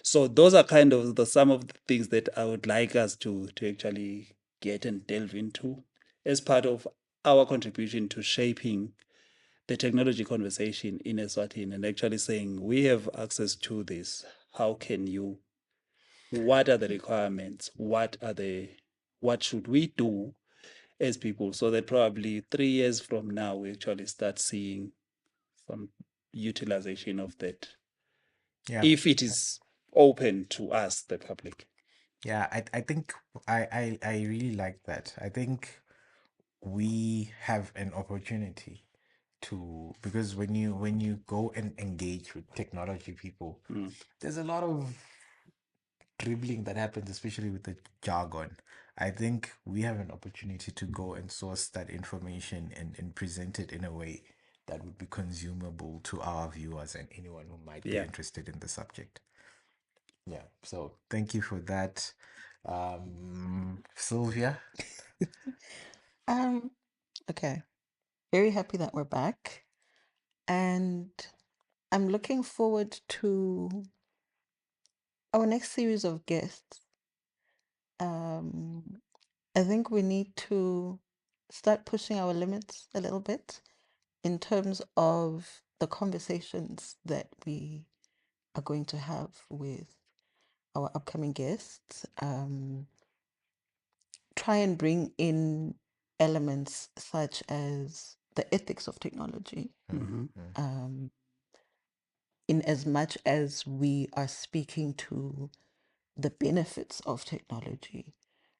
So those are kind of some of the things that I would like us to actually get and delve into as part of our contribution to shaping the technology conversation in Eswatini, and actually saying we have access to this. How can you? What are the requirements? What should we do as people, so that probably 3 years from now we actually start seeing some utilization of that, Yeah. if it is open to us, the public. Yeah, I think I really like that. I think we have an opportunity to, because when you go and engage with technology people, Mm. there's a lot of dribbling that happens, especially with the jargon. I think we have an opportunity to go and source that information and present it in a way that would be consumable to our viewers and anyone who might be Yeah. interested in the subject. Yeah. So thank you for that. Sylvia. Um, okay. Very happy that we're back. And I'm looking forward to our next series of guests. Um, I think we need to start pushing our limits a little bit in terms of the conversations that we are going to have with our upcoming guests. Try and bring in elements such as the ethics of technology, Mm-hmm. um, in as much as we are speaking to the benefits of technology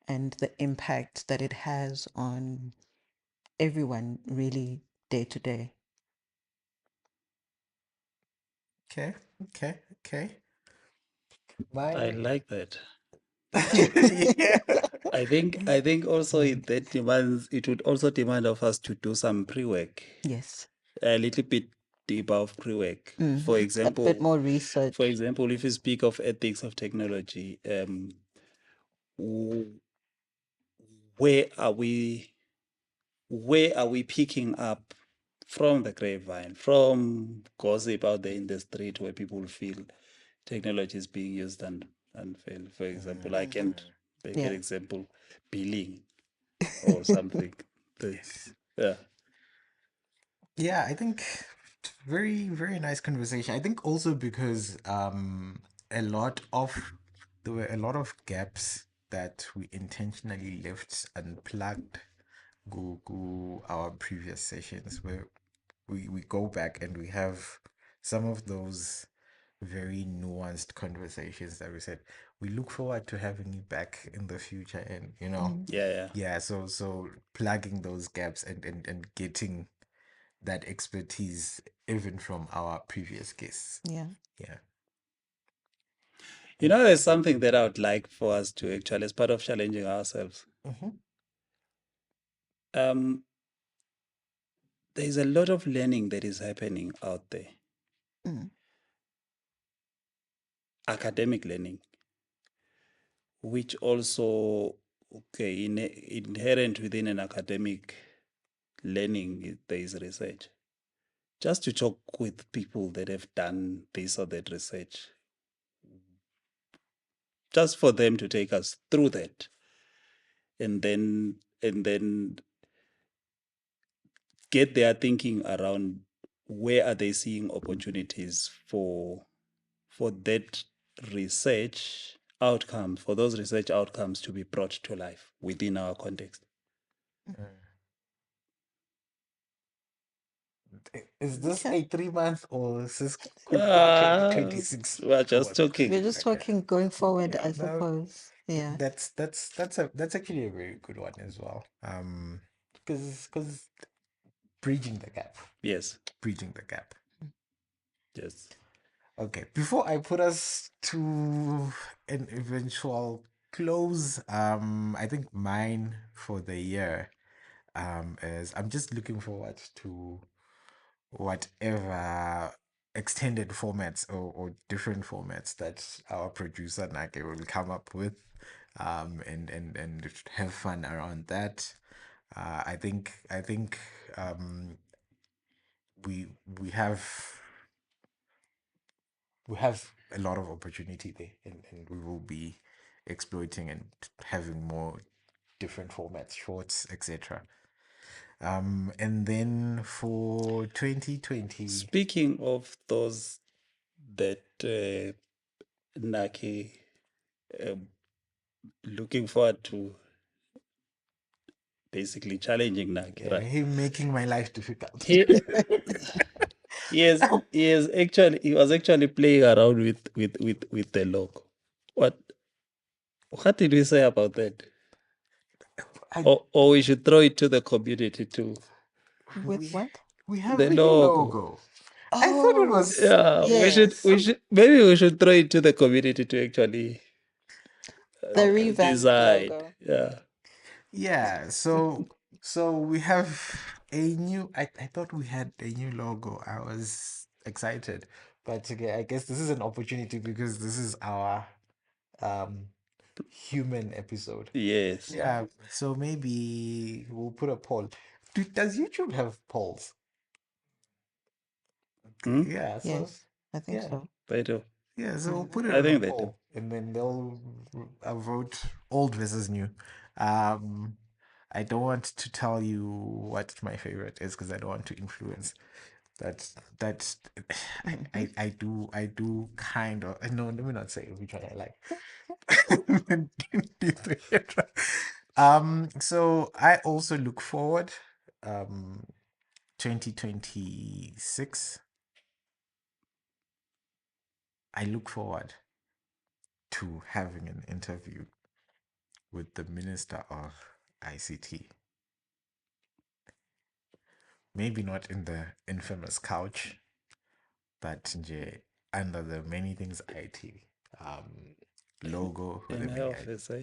and the impact that it has on everyone really day to day. Okay. Okay. Okay. I My like that. yeah. I think also Mm. it would also demand of us to do some pre-work, Yes. a little bit deeper of pre-work. For A bit example, more research. if you speak of ethics of technology, w- where are we picking up from the grapevine, from gossip out there in the street, where people feel technology is being used and unfair. For example, I can make an Yeah. example, billing or something. The, Yes. yeah. Yeah, I think very, very nice conversation. I think also because a lot of there were a lot of gaps that we intentionally left unplugged go our previous sessions, where we go back and we have some of those very nuanced conversations that we said we look forward to having you back in the future, and Yeah, yeah. yeah, so plugging those gaps and getting that expertise even from our previous guests. Yeah. Yeah. There's something that I would like for us to actually, as part of challenging ourselves. Mm-hmm. Um, there's a lot of learning that is happening out there, Mm. academic learning, which also, okay, inherent within an academic learning, there is research. Just to talk with people that have done this or that research, just for them to take us through that, and then get their thinking around where are they seeing opportunities for that research outcomes, for those research outcomes to be brought to life within our context. Is this Okay. a 3 month or is this could be a 2026 We're just one? talking. We're just Okay. talking going forward, Yeah, I no, suppose. Yeah. that's actually a very good one as well. Because bridging the gap, Yes. bridging the gap. Yes. Okay, before I put us to an eventual close, I think mine for the year, is I'm just looking forward to whatever extended formats or different formats that our producer Nake will come up with, and have fun around that. I think um, we we have we have a lot of opportunity there, and we will be exploiting and having more different formats, shorts, etc. And then for 2020, Speaking of those that Naki, looking forward to basically challenging Naki, right? him making my life difficult. He he was actually playing around with the logo. What what did we say about that? I, Or we should throw it to the community too. With we what? we have The a logo. logo. I thought it Oh, was Yeah, yes. we should maybe we should throw it to the community to actually The revamped decide. logo. Yeah. yeah. So we have a new. I thought we had a new logo. I was excited, but okay, I guess this is an opportunity because this is our um human episode. Yes. Yeah. So maybe we'll put a poll. Does YouTube have polls? Hmm? Yeah. So Yes, I think yeah. so. They do. Yeah, so we'll Hmm. put it I on a think they do. poll and then they'll vote old versus new. Um, I don't want to tell you what my favorite is because I don't want to influence. That's Hmm. I do kind of no, let me not say which one I like. So I also look forward, um 2026. I look forward to having an interview with the Minister of ICT. Maybe not in the infamous couch, but nje under the Many Things IT logo for In the her many IT. office, eh?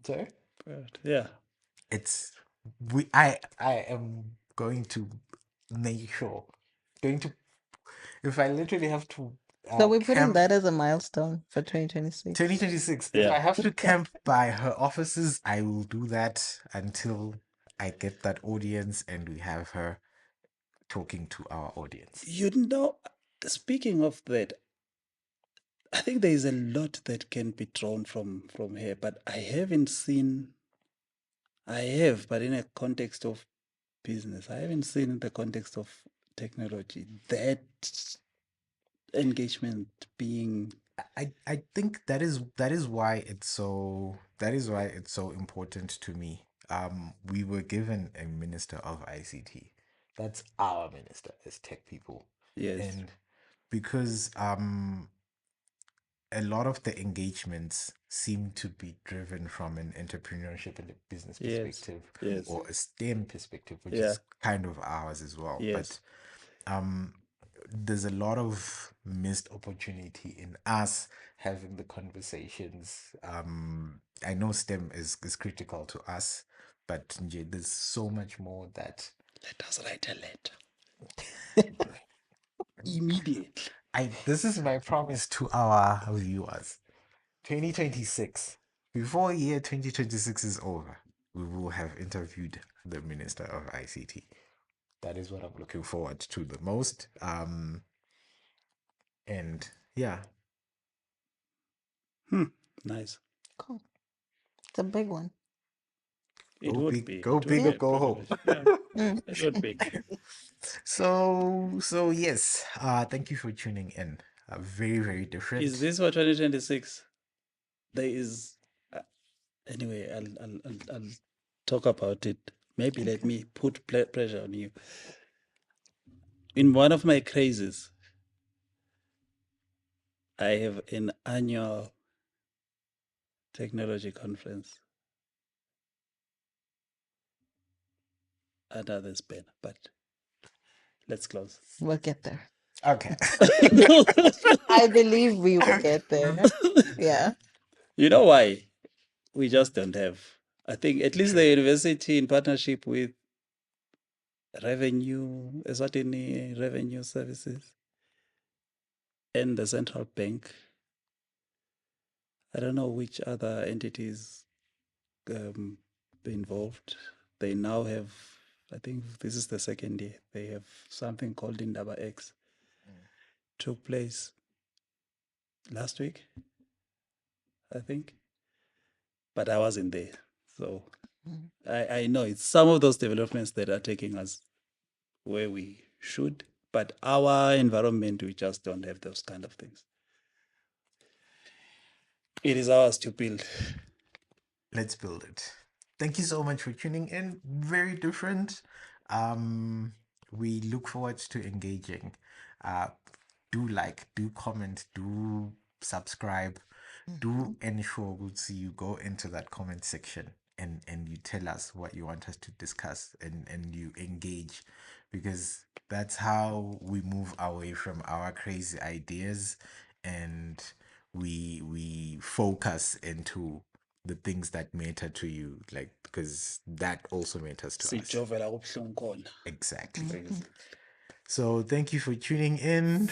Sorry? But yeah. It's I am going to make sure, going to, if I literally have to So we're putting camp that as a milestone for 2026. 2026, if Yeah. I have to Okay. camp by her offices, I will do that until I get that audience and we have her talking to our audience. You know, speaking of that, I think there is a lot that can be drawn from her, but I haven't seen. I have, but in a context of business, I haven't seen in the context of technology that engagement being. I think that is why it's so important to me. We were given a minister of ICT. That's our minister as tech people. Yes. And because a lot of the engagements seem to be driven from an entrepreneurship and a business Yes. perspective Yes. or a STEM perspective, which Yeah. is kind of ours as well. But Yes. um there's a lot of missed opportunity in us having the conversations. I know STEM is critical to us, but nje, there's so much more that Let us write a letter immediately. this is my promise to our viewers. 2026, before year 2026 is over, we will have interviewed the Minister of ICT. That is what I'm looking forward to the most. And yeah, Nice. Cool. It's a big one. It would be. go It would big be or Yeah. a go home. privilege. Yeah. Mm. It would be. So yes, thank you for tuning in. Very, very Is different. this for 2026? there is anyway. I'll talk about it. Maybe let Okay. me put pressure on you. In one of my crazes, I have an annual technology conference under this banner, but let's close. We'll get there. Okay. I believe we will get there. Yeah. You know why? We just don't have. I think at least True. the university, in partnership with revenue, Eswatini Revenue Services, and the central bank. I don't know which other entities involved. They now have, I think this is the second year, they have something called Indaba X. Took place last week, I think, but I wasn't there. So Mm. I know it's some of those developments that are taking us where we should, but our environment, we just don't have those kind of things. It is ours to build. Let's build it. Thank you so much for tuning in. Very different. We look forward to engaging. Do like, do comment, do subscribe, do ensure we'll see you go into that comment section and you tell us what you want us to discuss and you engage, because that's how we move away from our crazy ideas and we focus into the things that matter to you, like, because that also matters to us. Sijovela kubuhlungu khona. Exactly. So thank you for tuning in.